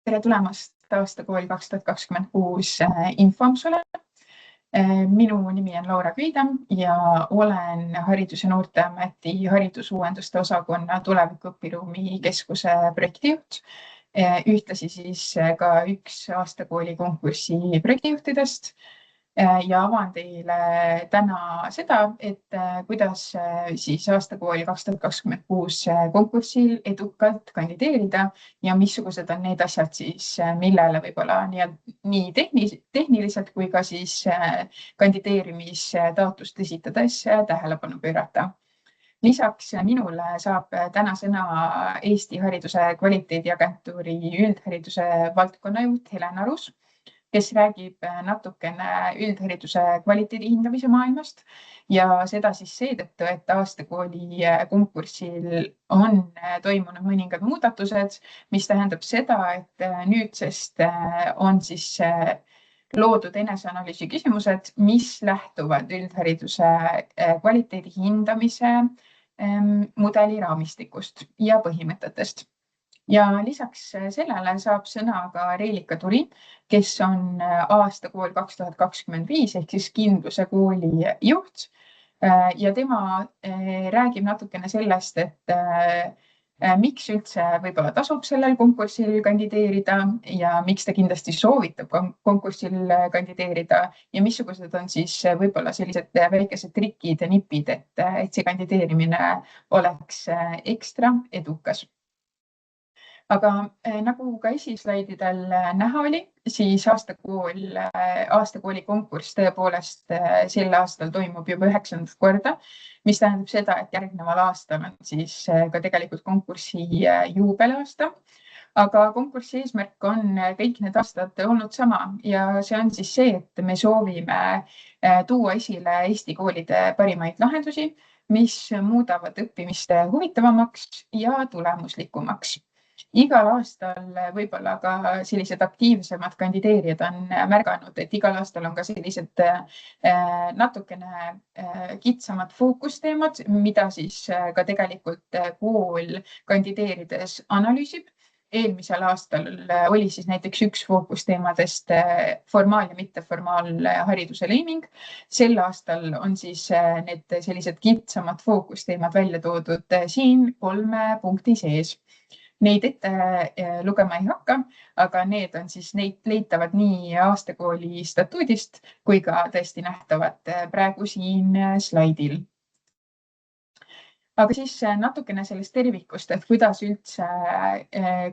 Tere tulemast aastakooli 2026 infoampsule. Minu nimi on Laura Küidam ja olen Haridus- ja Noorteameti haridusuuenduste osakonna Tulevikuõpiruumi keskuse projektijuht. Ühtlasi siis ka üks aastakooli konkursi projektijuhtidest. Ja avan teile täna seda, et kuidas siis aastakooli 2026 konkursil edukalt kandideerida ja missugused on need asjad siis, millele võib-olla nii tehniliselt kui ka siis kandideerimistaotlust esitades tähelepanu pöörata. Lisaks minule saab täna sõna Eesti Hariduse Kvaliteediagentuuri üldhariduse valdkonnajuht Helen Arus, kes räägib natukene üldhariduse kvaliteedi hindamise maailmast ja seda siis seetõttu, et aastakooli konkursil on toimunud mõningad muudatused, mis tähendab seda, et nüüdsest on siis loodud eneseanalüüsi küsimused, mis lähtuvad üldhariduse kvaliteedi hindamise mudeli raamistikust ja põhimõtetest. Ja lisaks sellele saab sõna ka Reelika Turi, kes on aastakool 2025 ehk siis Kindluse kooli juht. Ja tema räägib natukene sellest, et miks üldse võib-olla tasub sellel konkursil kandideerida ja miks ta kindlasti soovitab konkursil kandideerida ja missugused on siis võib-olla sellised väikesed trikid ja nipid, et see kandideerimine oleks ekstra edukas. Aga nagu ka esislaididel näha oli, siis aastakooli konkurss tõepoolest sel aastal toimub juba 9. korda, mis tähendab seda, et järgneval aastal on siis ka tegelikult konkursi juubelaasta. Aga konkursi eesmärk on kõik need aastad olnud sama ja see on siis see, et me soovime tuua esile Eesti koolide parimaid lahendusi, mis muudavad õppimist huvitavamaks ja tulemuslikumaks. Igal aastal võib-olla ka sellised aktiivsemad kandideerijad on märganud, et igal aastal on ka sellised natukene kitsamad fookusteemad, mida siis ka tegelikult kool kandideerides analüüsib. Eelmisel aastal oli siis näiteks üks fookusteemadest formaal- ja mitteformaalhariduse lõiming. Sel aastal on siis need sellised kitsamad fookusteemad välja toodud siin 3 punkti sees. Neid ette lugema ei hakka, aga need on siis leitavad nii aastakooli statuudist kui ka tõesti nähtavad praegu siin slaidil. Aga siis natukene sellest tervikust, et kuidas üldse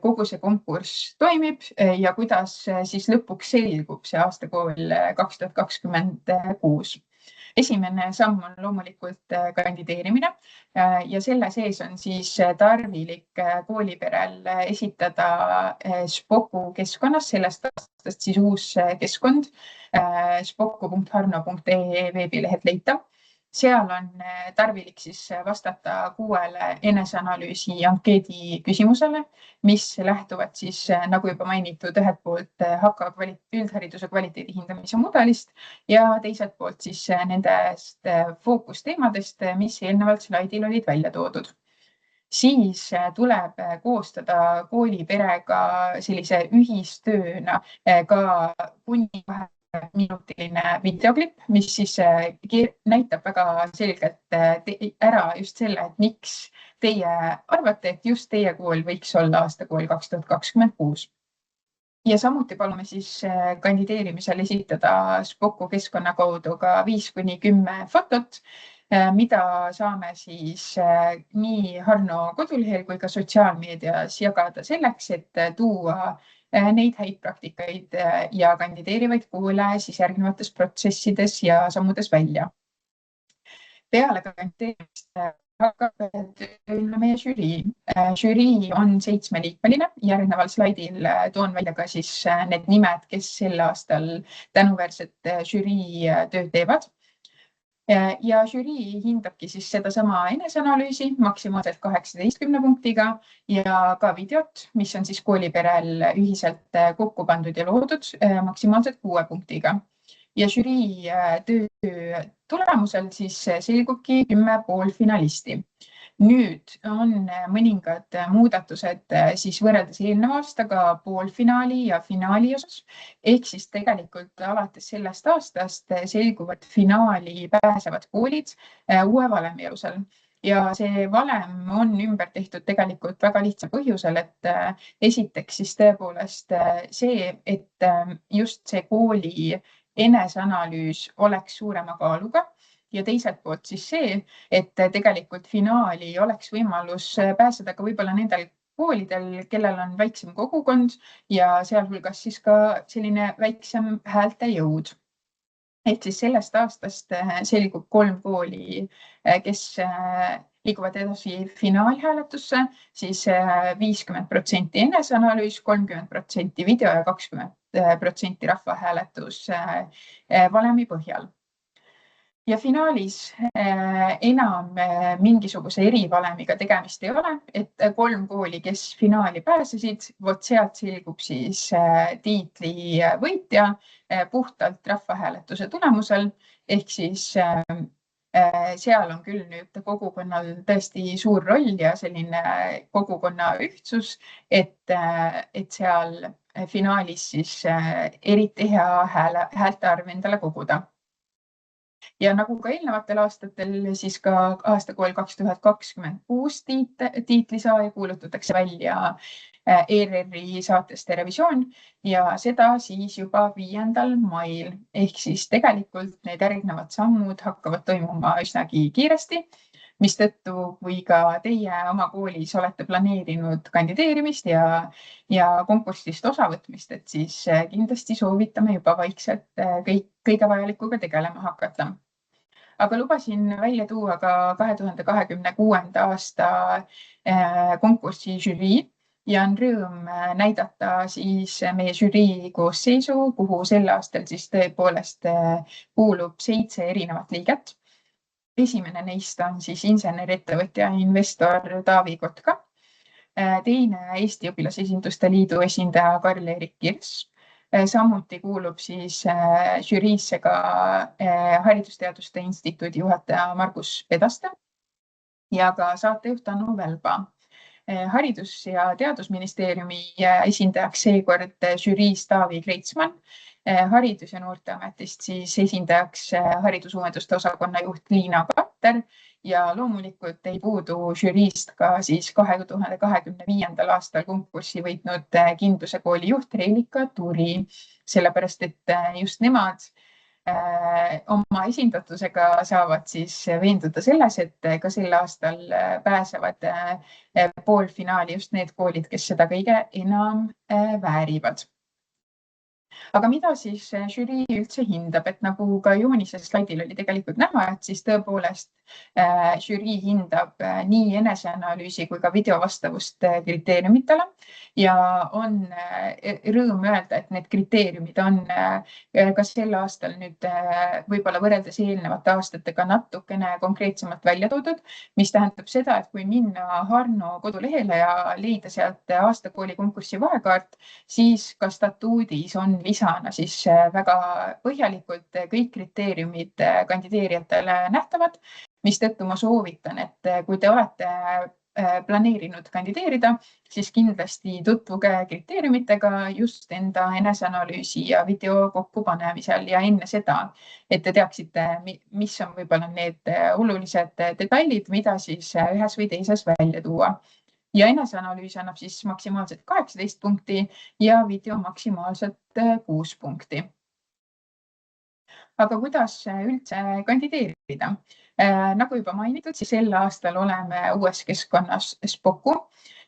kogu see konkurss toimib ja kuidas siis lõpuks selgub see aastakool 2026. Esimene samm on loomulikult kandideerimine ja selle sees on siis tarvilik kooliperel esitada Spoku keskkonnas, sellest aastast siis uus keskkond, spoku.harno.ee veebilehelt leitav. Seal on tarvilik siis vastata 6 eneseanalüüsi ankeedi küsimusele, mis lähtuvad siis, nagu juba mainitud, ühelt poolt HAKA üldhariduse kvaliteedi hindamise mudelist ja teiselt poolt siis nendest fookusteemadest, mis eelnevalt slaidil olid välja toodud. Siis tuleb koostada kooliperega sellise ühistööna ka kuni 2-minutiline videoklipp, mis siis näitab väga selgelt ära just selle, et miks teie arvate, et just teie kool võiks olla aastakool 2026. Ja samuti palume siis kandideerimisel esitada Spoku keskkonna kaudu ka 5-10 fotot, mida saame siis nii Harno kodulehel kui ka sotsiaalmeedias jagada selleks, et tuua neid häid praktikaid ja kandideerivaid koole siis järgnevates protsessides ja sammudes välja. Peale kandideerimist hakkab tööle meie žürii. Žürii on 7-liikmeline. Järgneval slaidil toon välja ka siis need nimed, kes sel aastal tänuväärset žürii tööd teevad. Ja žürii hindabki siis sedasama eneseanalüüsi maksimaalselt 18 punktiga ja ka videot, mis on siis kooliperel ühiselt kokku pandud ja loodud maksimaalselt 6 punktiga. Ja žürii töö tulemusel siis selgubki 10 poolfinalisti. Nüüd on mõningad muudatused siis võrreldes eelneva aastaga poolfinaali ja finaali osas. Ehk siis tegelikult alates sellest aastast selguvad finaali pääsevad koolid uue valemi alusel. Ja see valem on ümber tehtud tegelikult väga lihtsal põhjusel, et esiteks siis tõepoolest see, et just see kooli eneseanalüüs oleks suurema kaaluga ja teiselt poolt siis see, et tegelikult finaali oleks võimalus pääseda ka võib-olla nendel koolidel, kellel on väiksem kogukond ja sealhulgas siis ka selline väiksem häälte jõud. Ehk siis sellest aastast selgub 3 kooli, kes liiguvad edasi finaalhääletusse, siis 50% eneseanalüüs, 30% video ja 20% rahvahääletus valemi põhjal. Ja finaalis enam mingisuguse erivalemiga tegemist ei ole, et 3 kooli, kes finaali pääsesid, vot sealt selgub siis tiitli võitja puhtalt rahvahääletuse tulemusel. Ehk siis seal on küll nüüd kogukonnal tõesti suur roll ja selline kogukonna ühtsus, et seal finaalis siis eriti hea häälte arv endale koguda. Ja nagu ka eelnevatel aastatel, siis ka aastakool 2026 tiitlisaaja kuulutatakse välja ERR-i saates Terevisioon ja seda siis juba 5. mail. Ehk siis tegelikult need järgnevad sammud hakkavad toimuma üsnagi kiiresti, mistõttu kui ka teie oma koolis olete planeerinud kandideerimist ja konkursist osavõtmist, et siis kindlasti soovitame juba vaikselt kõige vajalikuga tegelema hakata. Aga lubasin välja tuua ka 2026. aasta konkursi žürii ja on rõõm näidata siis meie žürii koosseisu, kuhu sel aastal siis tõepoolest kuulub 7 erinevat liiget. Esimene neist on siis insenerettevõtja investor Taavi Kotka, teine Eesti Õpilasesinduste Liidu esindaja Karl-Erik Kirss. Samuti kuulub siis žüriisse ka Haridusteaduste Instituudi juhataja Margus Pedaste ja ka saatejuht Anu Välba. Haridus- ja Teadusministeeriumi esindajaks seekord žüriis Taavi Kreitsmann, Haridus- ja Noorteametist siis esindajaks haridusuuenduste osakonna juht Liina Katter ja loomulikult ei puudu žüriist ka siis 2025. aastal konkurssi võitnud Kindluse kooli juht Reelika Turi, sellepärast et just nemad oma esindatusega saavad siis veenduda selles, et ka sel aastal pääsevad poolfinaali just need koolid, kes seda kõige enam väärivad. Aga mida siis žürii üldse hindab, et nagu ka joonise slaidil oli tegelikult näha, et siis tõepoolest žürii hindab nii eneseanalüüsi kui ka videovastavust kriteeriumitele ja on rõõm öelda, et need kriteeriumid on ka sel aastal nüüd võib-olla võrreldes eelnevate aastatega natukene konkreetsemalt välja toodud, mis tähendab seda, et kui minna Harno kodulehele ja leida sealt aastakooli konkursi vahekaart, siis ka statuudis on lisana siis väga põhjalikult kõik kriteeriumid kandideerijatele nähtavad, mistõttu ma soovitan, et kui te olete planeerinud kandideerida, siis kindlasti tutvuge kriteeriumitega just enda eneseanalüüsi ja video kokkupanemisel ja enne seda, et te teaksite, mis on võib-olla need olulised detailid, mida siis ühes või teises välja tuua. Ja eneseanalüüs annab siis maksimaalselt 18 punkti ja video maksimaalselt 6 punkti. Aga kuidas üldse kandideerida? Nagu juba mainitud, siis sel aastal oleme uues keskkonnas Spoku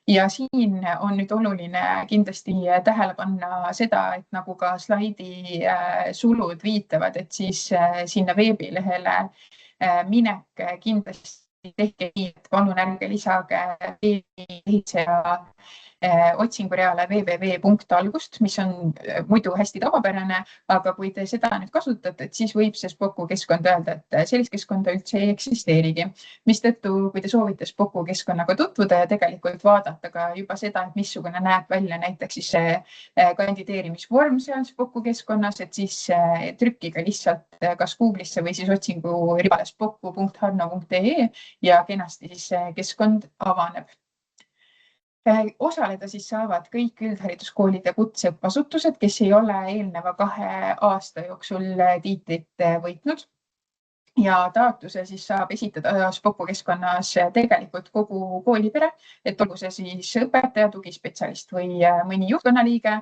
ja siin on nüüd oluline kindlasti tähele panna seda, et nagu ka slaidi sulud viitavad, et siis sinna veebilehele minek kindlasti tehke nii, et palun ärge lisage veebiehitseja otsingureale www.algust, mis on muidu hästi tavapärane, aga kui te seda nüüd kasutate, siis võib see Spoku keskkond öelda, et sellist keskkonda üldse ei eksisteerigi. Mistõttu, kui te soovite Spoku keskkonnaga tutvuda ja tegelikult vaadata ka juba seda, et missugune näeb välja näiteks siis see kandideerimisvorm seal Spoku keskkonnas, et siis trükkige lihtsalt kas Google'isse või siis otsinguribale spoku.harno.ee ja kenasti siis see keskkond avaneb. Osaleda siis saavad kõik üldhariduskoolid ja kutseõppeasutused, kes ei ole eelneva 2 aasta jooksul tiitlit võitnud. Ja taotluse siis saab esitada Spoku keskkonnas tegelikult kogu koolipere, et olgu see siis õpetaja, tugispetsialist või mõni juhtkonnaliige,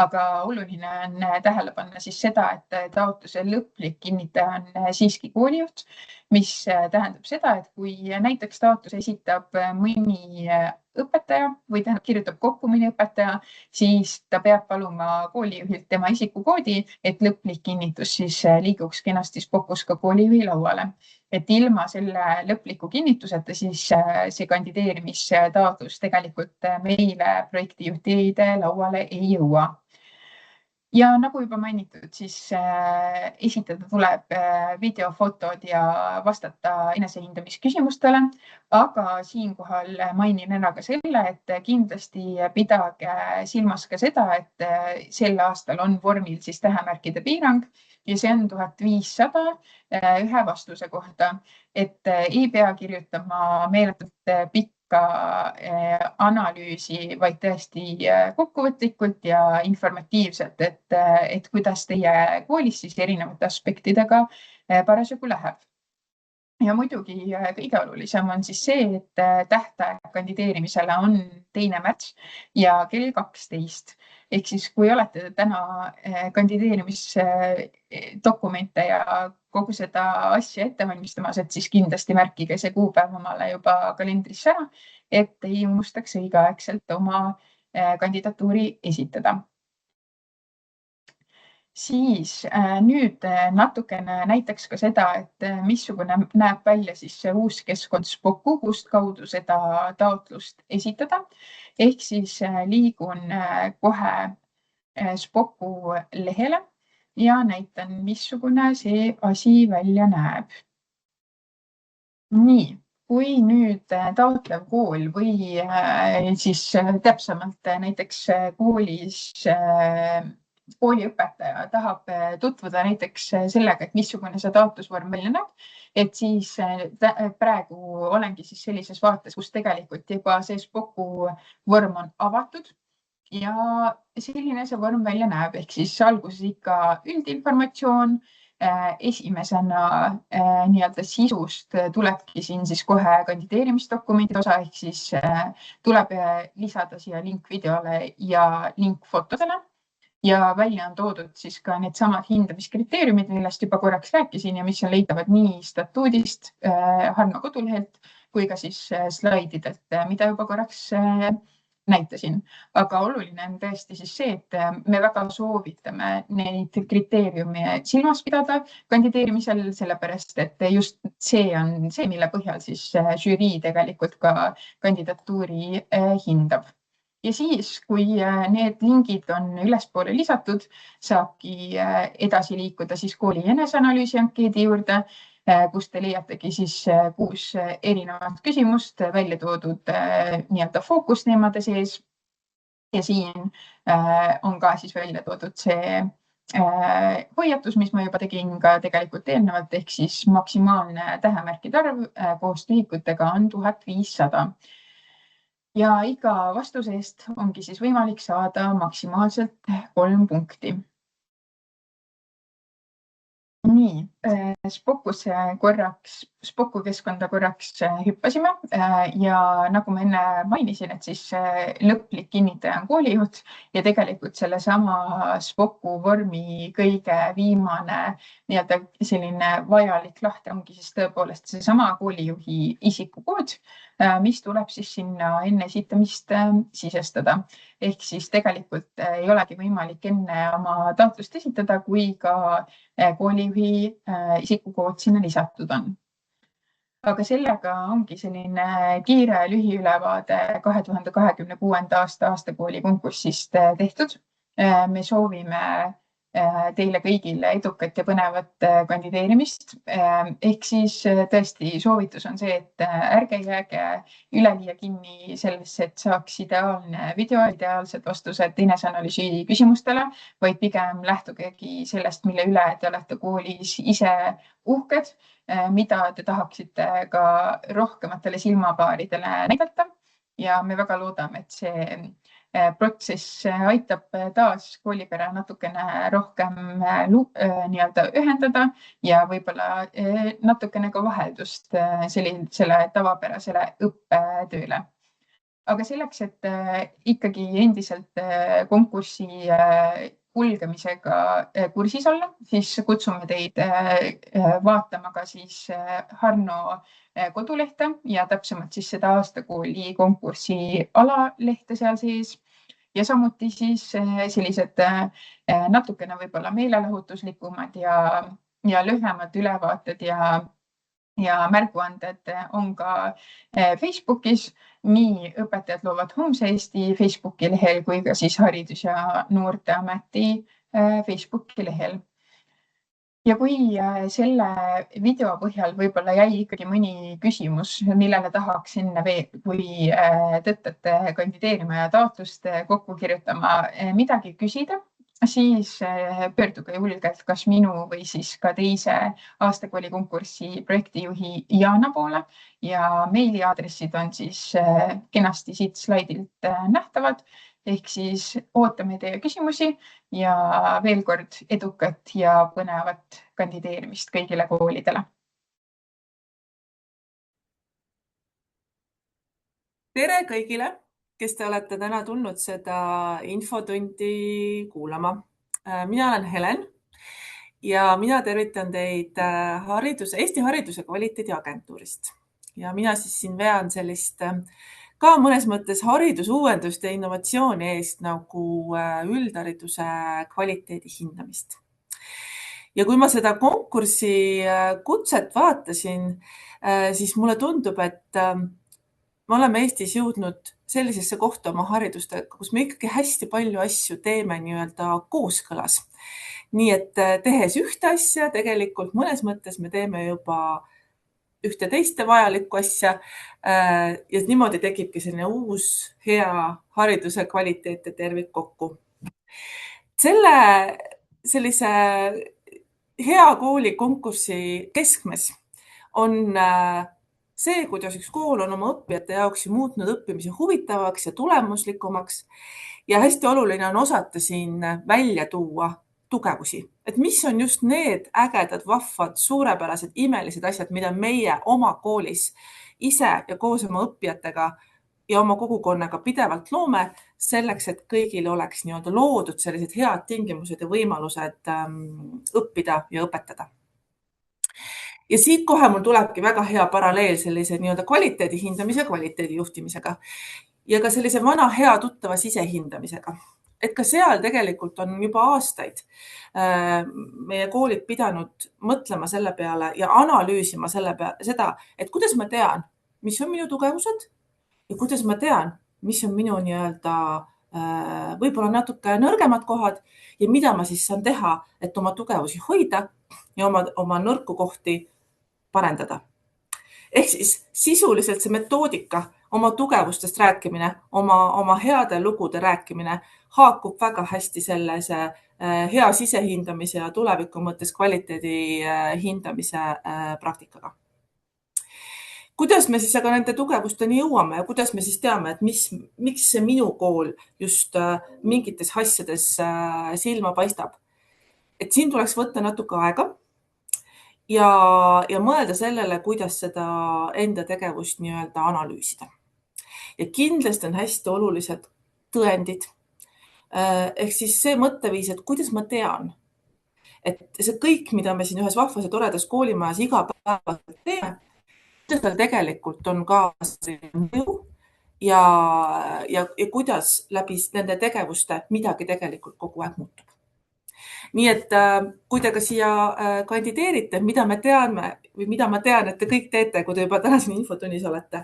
aga oluline on tähele panna siis seda, et taotluse lõplik kinnitaja on siiski koolijuht, mis tähendab seda, et kui näiteks taotluse esitab mõni õpetaja või kirjutab kokku mõni õpetaja, siis ta peab paluma koolijuhilt tema isikukoodi, et lõplik kinnitus siis liiguks kenasti Spokus ka koolijuhi lauale. Et ilma selle lõpliku kinnituseta siis see kandideerimistaotlus tegelikult meile projektijuhtide lauale ei jõua. Ja nagu juba mainitud, siis esitada tuleb videofotod ja vastata enesehindamisküsimustele, aga siinkohal mainin ära ka selle, et kindlasti pidage silmas ka seda, et sel aastal on vormil siis tähemärkide piirang ja see on 1500 ühe vastuse kohta, et ei pea kirjutama meeletult pikka analüüsi, vaid tõesti kokkuvõtlikult ja informatiivselt, et kuidas teie koolis siis erinevate aspektidega parasjagu läheb. Ja muidugi kõige olulisem on siis see, et tähtaeg kandideerimisele on 2. märts ja kell 12. Ehk siis kui olete täna kandideerimisdokumente ja kogu seda asja ette valmistamas, et siis kindlasti märkige see kuupäev omale juba kalendrisse ära, et ei unustaks õigeaegselt oma kandidatuuri esitada. Siis nüüd natukene näiteks ka seda, et missugune näeb välja siis see uus keskkond Spoku, kust kaudu seda taotlust esitada. Ehk siis liigun kohe Spoku lehele ja näitan, missugune see asi välja näeb. Nii, kui nüüd taotlev kool või siis täpsemalt näiteks kooliõpetaja tahab tutvuda näiteks sellega, et missugune see taotlusvorm välja näeb, et siis praegu olengi siis sellises vaates, kus tegelikult juba see Spoku vorm on avatud ja selline see vorm välja näeb, ehk siis alguses ikka üldinformatsioon, esimesena nii-öelda sisust tulebki siin siis kohe kandideerimisdokumendid osa, ehk siis tuleb lisada siia link videole ja link fotodele. Ja välja on toodud siis ka need samad hindamiskriteeriumid, millest juba korraks rääkisin ja mis on leitavad nii statuudist Harno kodulehelt kui ka siis slaididelt, mida juba korraks näitasin. Aga oluline on tõesti siis see, et me väga soovitame neid kriteeriume silmas pidada kandideerimisel, sellepärast et just see on see, mille põhjal siis žürii tegelikult ka kandidatuuri hindab. Ja siis, kui need lingid on ülespoole lisatud, saabki edasi liikuda siis kooli eneseanalüüsi ankeedi juurde, kus te leiategi siis 6 erinevat küsimust välja toodud nii-öelda fookusteemade sees. Ja siin on ka siis välja toodud see hoiatus, mis ma juba tegin ka tegelikult eelnevalt, ehk siis maksimaalne tähemärkide arv koos tühikutega on 1500. Ja iga vastuse eest ongi siis võimalik saada maksimaalselt 3 punkti. Nii, Spoku keskkonda korraks hüppasime ja nagu ma enne mainisin, et siis lõplik kinnitaja on koolijuht ja tegelikult sellesama Spoku vormi kõige viimane nii-öelda selline vajalik lahti ongi siis tõepoolest seesama koolijuhi isikukood, mis tuleb siis sinna enne esitamist sisestada. Ehk siis tegelikult ei olegi võimalik enne oma taotlust esitada, kui ka koolijuhi isikukood sinna lisatud on. aga sellega ongi selline kiire lühiülevaade 2026. aasta aastakooli konkursist tehtud. Me soovime teile kõigile edukat ja põnevat kandideerimist. Ehk siis tõesti soovitus on see, et ärge jääge üleliia kinni sellesse, et saaks ideaalne video, ideaalsed vastused eneseanalüüsi küsimustele, vaid pigem lähtugegi sellest, mille üle te olete koolis ise uhked, mida te tahaksite ka rohkematele silmapaaridele näidata. Ja me väga loodame, et see protsess aitab taas koolipere natukene rohkem nii-öelda ühendada ja võib-olla natukene ka vaheldust sellisele tavapärasele õppetööle. Aga selleks, et ikkagi endiselt konkursi kulgemisega kursis olla, siis kutsume teid vaatama ka siis Harno kodulehte ja täpsemalt siis seda aastakooli konkursi alalehte seal sees. Ja samuti siis sellised natukene võib-olla meelelahutuslikumad ja lühemad ülevaated ja märguanded on ka Facebookis, nii Õpetajad loovad homse Eesti Facebooki lehel kui ka siis Haridus- ja Noorteameti Facebooki lehel. Ja kui selle video põhjal võib-olla jäi ikkagi mõni küsimus, millele tahaks enne veel, kui tõttate kandideerima ja taotlust kokku kirjutama, midagi küsida, siis pöörduge julgelt kas minu või siis ka teise aastakooli konkursi projektijuhi Jana poole ja meiliaadressid on siis kenasti siit slaidilt nähtavad. Ehk siis ootame teie küsimusi ja veel kord edukat ja põnevat kandideerimist kõigile koolidele. Tere kõigile, kes te olete täna tulnud seda infotundi kuulama. Mina olen Helen ja mina tervitan teid Eesti Hariduse Kvaliteedi Agentuurist. Ja mina siis siin vean sellist ka mõnes mõttes haridusuuendust ja innovatsiooni eest nagu üldhariduse kvaliteedi hindamist. Ja kui ma seda konkursi kutset vaatasin, siis mulle tundub, et me oleme Eestis jõudnud sellisesse kohta oma haridustega, kus me ikkagi hästi palju asju teeme nii-öelda kooskõlas. Nii et tehes ühte asja, tegelikult mõnes mõttes me teeme juba ühte teiste vajalikku asja ja niimoodi tekibki selline uus hea hariduse kvaliteet ja tervik kokku. Sellise hea kooli konkursi keskmes on see, kuidas üks kool on oma õppijate jaoks muutnud õppimise huvitavaks ja tulemuslikumaks ja hästi oluline on osata siin välja tuua tugevusi, et mis on just need ägedad, vahvad, suurepärased, imelised asjad, mida meie oma koolis ise ja koos oma õppijatega ja oma kogukonnaga pidevalt loome selleks, et kõigil oleks nii-öelda loodud sellised head tingimused ja võimalused õppida ja õpetada. Ja siit kohe mul tulebki väga hea paralleel sellise nii-öelda kvaliteedi hindamise, kvaliteedi juhtimisega ja ka sellise vana hea tuttava sisehindamisega. Et ka seal tegelikult on juba aastaid meie koolid pidanud mõtlema selle peale ja analüüsima seda, et kuidas ma tean, mis on minu tugevused ja kuidas ma tean, mis on minu nii-öelda võib-olla natuke nõrgemad kohad ja mida ma siis saan teha, et oma tugevusi hoida ja oma nõrku kohti parendada. Ehk siis sisuliselt see metoodika, oma tugevustest rääkimine, oma heade lugude rääkimine haakub väga hästi sellise hea sisehindamise ja tuleviku mõttes kvaliteedi hindamise praktikaga. Kuidas me siis aga nende tugevusteni jõuame ja kuidas me siis teame, et miks see minu kool just mingites asjades silma paistab? Et siin tuleks võtta natuke aega ja mõelda sellele, kuidas seda enda tegevust nii-öelda analüüsida. Ja kindlasti on hästi olulised tõendid. Ehk siis see mõtteviis, et kuidas ma tean, et see kõik, mida me siin ühes vahvas ja toredas koolimajas iga päev teeme, kuidas tal tegelikult on ka mõju ja kuidas läbi nende tegevuste midagi tegelikult kogu aeg muutub. Nii et kui te ka siia kandideerite, mida me teame või mida ma tean, et te kõik teete, kui te juba täna siin infotunnis olete,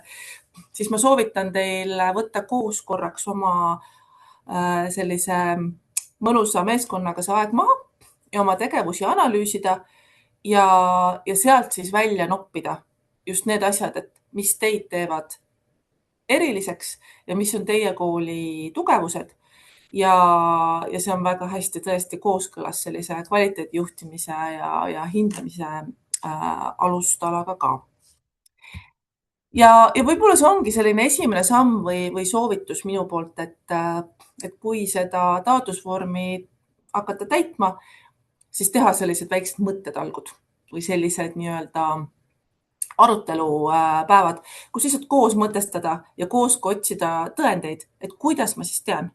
siis ma soovitan teil võtta koos korraks oma sellise mõnusa meeskonnaga see aeg maha ja oma tegevusi analüüsida ja sealt siis välja noppida just need asjad, et mis teid teevad eriliseks ja mis on teie kooli tugevused. Ja see on väga hästi tõesti kooskõlas sellise kvaliteedijuhtimise ja hindamise alustalaga ka. Ja võib-olla see ongi selline esimene samm või soovitus minu poolt, et kui seda taotlusvormi hakata täitma, siis teha sellised väiksed mõttetalgud või sellised nii-öelda arutelupäevad, kus lihtsalt koos mõtestada ja koos ka otsida tõendeid, et kuidas ma siis tean.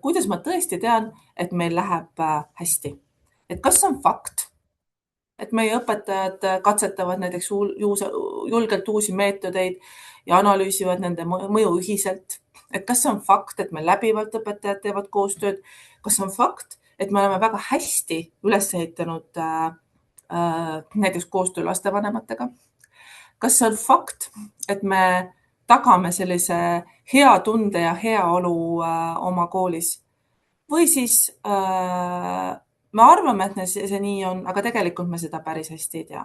Kuidas ma tõesti tean, et meil läheb hästi? Et kas see on fakt, et meie õpetajad katsetavad näiteks julgelt uusi meetodeid ja analüüsivad nende mõju ühiselt? Et kas see on fakt, et meil läbivalt õpetajad teevad koostööd? Kas see on fakt, et me oleme väga hästi üles ehitanud näiteks koostöö lastevanematega? Kas see on fakt, et me tagame sellise hea tunde ja heaolu oma koolis? Või siis me arvame, et see nii on, aga tegelikult me seda päris hästi ei tea.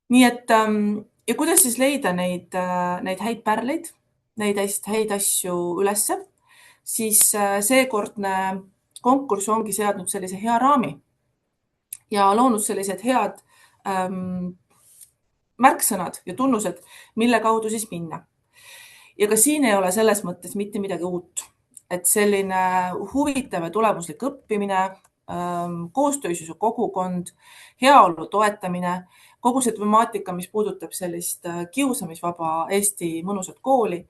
Nii et ja kuidas siis leida neid häid pärleid, neid häid asju ülesse, siis seekordne konkurss ongi seadnud sellise hea raami ja loonud sellised head märksõnad ja tunnused, mille kaudu siis minna. Ja ka siin ei ole selles mõttes mitte midagi uut, et selline huvitav ja tulemuslik õppimine, koostöös kogukond, heaolu toetamine, kogu see temaatika, mis puudutab sellist kiusamisvaba Eesti mõnusat kooli,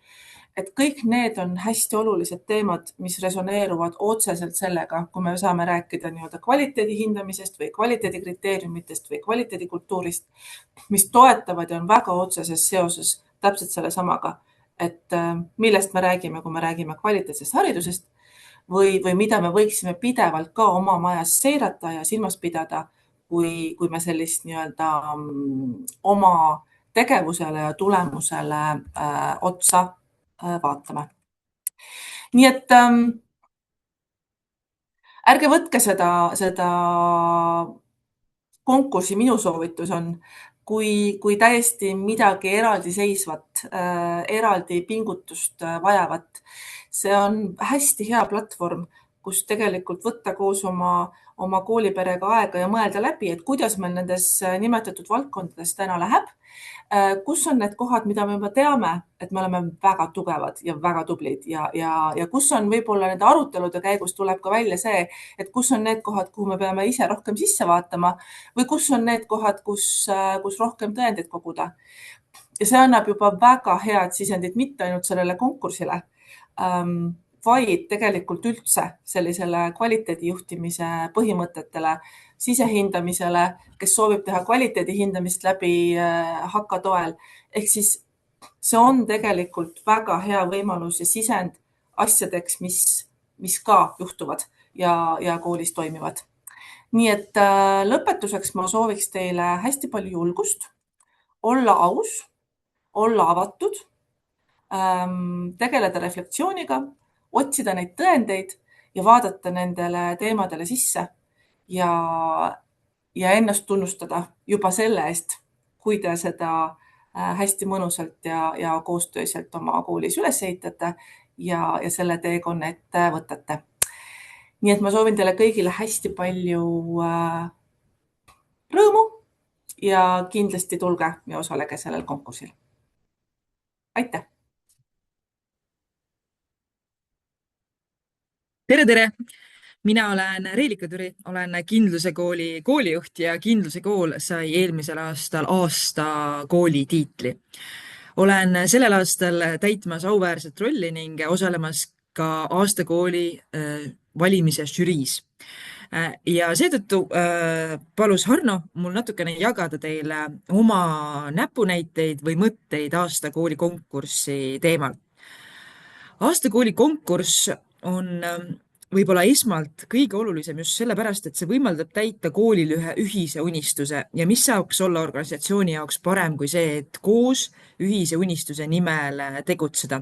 et kõik need on hästi olulised teemad, mis resoneeruvad otseselt sellega, kui me saame rääkida nii-öelda kvaliteedi hindamisest või kvaliteedikriteeriumitest või kvaliteedikultuurist, mis toetavad ja on väga otseses seoses täpselt selle samaga, et millest me räägime, kui me räägime kvaliteetsest haridusest või mida me võiksime pidevalt ka oma majas seirata ja silmas pidada, kui me sellist nii-öelda oma tegevusele ja tulemusele otsa vaatame. Nii et ärge võtke seda konkurssi, minu soovitus on, kui täiesti midagi eraldiseisvat, eraldi pingutust vajavat. See on hästi hea platvorm, kus tegelikult võtta koos oma kooliperega aega ja mõelda läbi, et kuidas meil nendes nimetatud valdkondades täna läheb. Kus on need kohad, mida me juba teame, et me oleme väga tugevad ja väga tublid ja kus on võib-olla nende arutelude käigus tuleb ka välja see, et kus on need kohad, kuhu me peame ise rohkem sisse vaatama või kus on need kohad, kus rohkem tõendeid koguda. Ja see annab juba väga head sisendit mitte ainult sellele konkursile, vaid tegelikult üldse sellisele kvaliteedijuhtimise põhimõtetele, sisehindamisele, kes soovib teha kvaliteedihindamist läbi hakatoel. Ehk siis see on tegelikult väga hea võimalus ja sisend asjadeks, mis ka juhtuvad ja koolis toimivad. Nii et lõpetuseks ma sooviks teile hästi palju julgust, olla aus, olla avatud, tegeleda reflektsiooniga, otsida neid tõendeid ja vaadata nendele teemadele sisse ja ennast tunnustada juba selle eest, kui te seda hästi mõnusalt ja koostööselt oma koolis üles ehitate ja selle teekonna ette võtate. Nii et ma soovin teile kõigile hästi palju rõõmu ja kindlasti tulge ja osalege sellel konkursil. Aitäh! Tere! Mina olen Reelika Türi, olen Kindluse kooli koolijuht ja Kindluse kool sai eelmisel aastal aasta kooli tiitli. Olen sellel aastal täitmas auväärset rolli ning osalemas ka aasta kooli valimise žüriis. Ja seetõttu palus Harno mul natukene jagada teile oma näpunäiteid või mõtteid aasta kooli konkurssi teemal. Aasta kooli konkurss on võib-olla esmalt kõige olulisem just sellepärast, et see võimaldab täita koolil ühe ühise unistuse ja mis saaks olla organisatsiooni jaoks parem kui see, et koos ühise unistuse nimel tegutseda.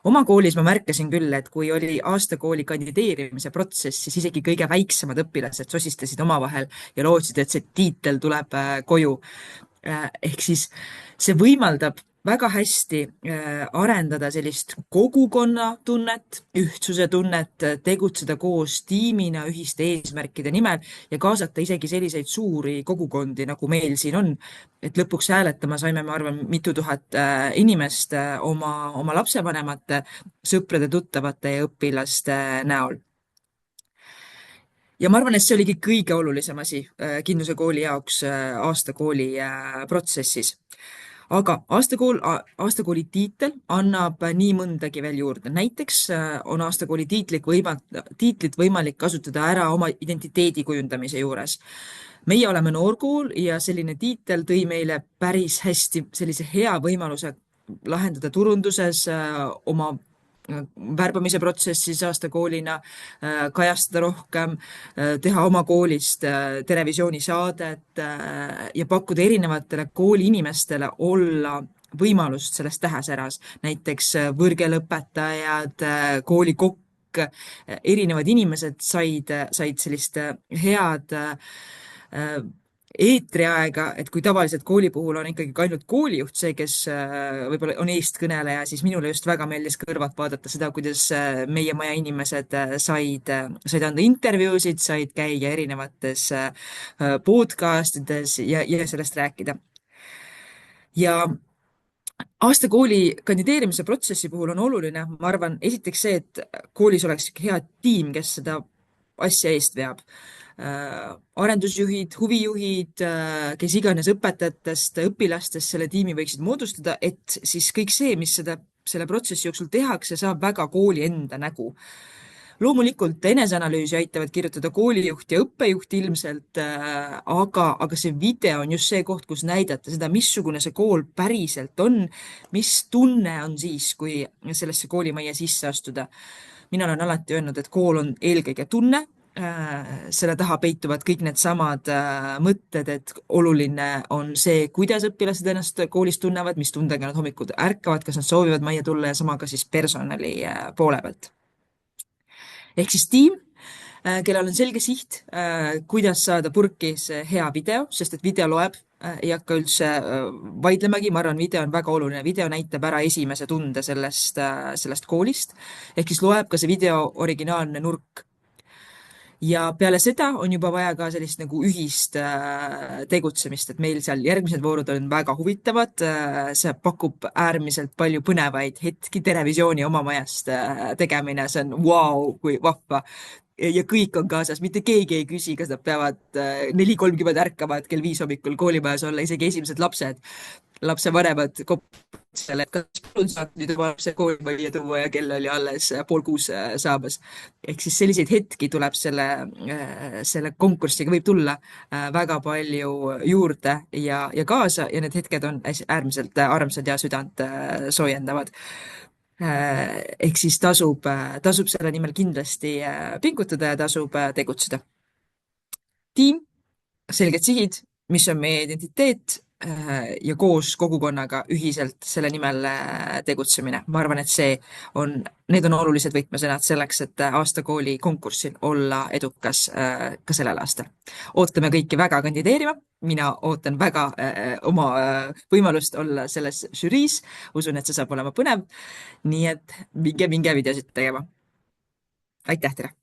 Oma koolis ma märkasin küll, et kui oli aastakooli kandideerimise protsess, siis isegi kõige väiksemad õpilased sosistasid omavahel ja lootsid, et see tiitel tuleb koju. Ehk siis see võimaldab väga hästi arendada sellist kogukonna tunnet, ühtsuse tunnet, tegutseda koos tiimina ühiste eesmärkide nimel ja kaasata isegi selliseid suuri kogukondi, nagu meil siin on. Et lõpuks hääletama saime, ma arvan, mitu tuhat inimest oma lapsevanemate, sõprade, tuttavate ja õpilaste näol. Ja ma arvan, et see oligi kõige olulisem asi Kindluse kooli jaoks aastakooli protsessis. Aga aastakooli tiitel annab nii mõndagi veel juurde. Näiteks on aastakooli tiitlit võimalik kasutada ära oma identiteedi kujundamise juures. Meie oleme noorkool ja selline tiitel tõi meile päris hästi sellise hea võimaluse lahendada turunduses oma värbamise protsessis aastakoolina, kajastada rohkem, teha oma koolist televisioonisaadet ja pakkuda erinevatele kooli inimestele olla võimalust selles tähesäras. Näiteks võõrkeeleõpetajad, koolikokk, erinevad inimesed said sellist head eetriaega, et kui tavaliselt kooli puhul on ikkagi ainult koolijuht see, kes võib-olla on eestkõneleja, siis minule just väga meeldis kõrvalt vaadata seda, kuidas meie maja inimesed said anda intervjuusid, said käia erinevates podcastides ja sellest rääkida. Ja aastakooli kandideerimise protsessi puhul on oluline, ma arvan, esiteks see, et koolis oleks hea tiim, kes seda asja eest veab. Arendusjuhid, huvijuhid, kes iganes õpetajatest, õpilastest selle tiimi võiksid moodustada, et siis kõik see, mis selle protsessi jooksul tehakse, saab väga kooli enda nägu. Loomulikult eneseanalüüsi aitavad kirjutada koolijuht ja õppejuht ilmselt, aga see video on just see koht, kus näidata seda, missugune see kool päriselt on, mis tunne on siis, kui sellesse koolimajja sisse astuda. Mina olen alati öelnud, et kool on eelkõige tunne, selle taha peituvad kõik need samad mõtted, et oluline on see, kuidas õpilased ennast koolis tunnevad, mis tundega nad hommikul ärkavad, kas nad soovivad majja tulla ja sama ka siis personali poole pealt. Ehk siis tiim, kellel on selge siht, kuidas saada purki see hea video, sest et video loeb, ei hakka üldse vaidlemagi, ma arvan, video on väga oluline. Video näitab ära esimese tunde sellest koolist, ehk siis loeb ka see video originaalne nurk. Ja peale seda on juba vaja ka sellist nagu ühist tegutsemist, et meil seal järgmised voorud on väga huvitavad. See pakub äärmiselt palju põnevaid hetki, televisiooni oma majast tegemine, see on wow, kui vahva. Ja kõik on kaasas, mitte keegi ei küsi, kas nad peavad 4:30 ärkama, et kell 5 hommikul koolimajas olla, isegi esimesed lapsevanemad selle, et kas palun saad nüüd oma lapse kooli tuua ja kell oli alles 5:30 saamas. Ehk siis selliseid hetki tuleb selle konkursiga võib tulla väga palju juurde ja kaasa ja need hetked on äärmiselt armsad ja südant soojendavad. Ehk siis tasub selle nimel kindlasti pingutada ja tasub tegutseda. Tiim, selged sihid, mis on meie identiteet ja koos kogukonnaga ühiselt selle nimel tegutsemine. Ma arvan, et need on olulised võtmesõnad selleks, et aastakooli konkursil olla edukas ka sellel aastal. Ootame kõiki väga kandideerima. Mina ootan väga oma võimalust olla selles žüriis. Usun, et see saab olema põnev. Nii et minge videosid tegema. Aitäh teile!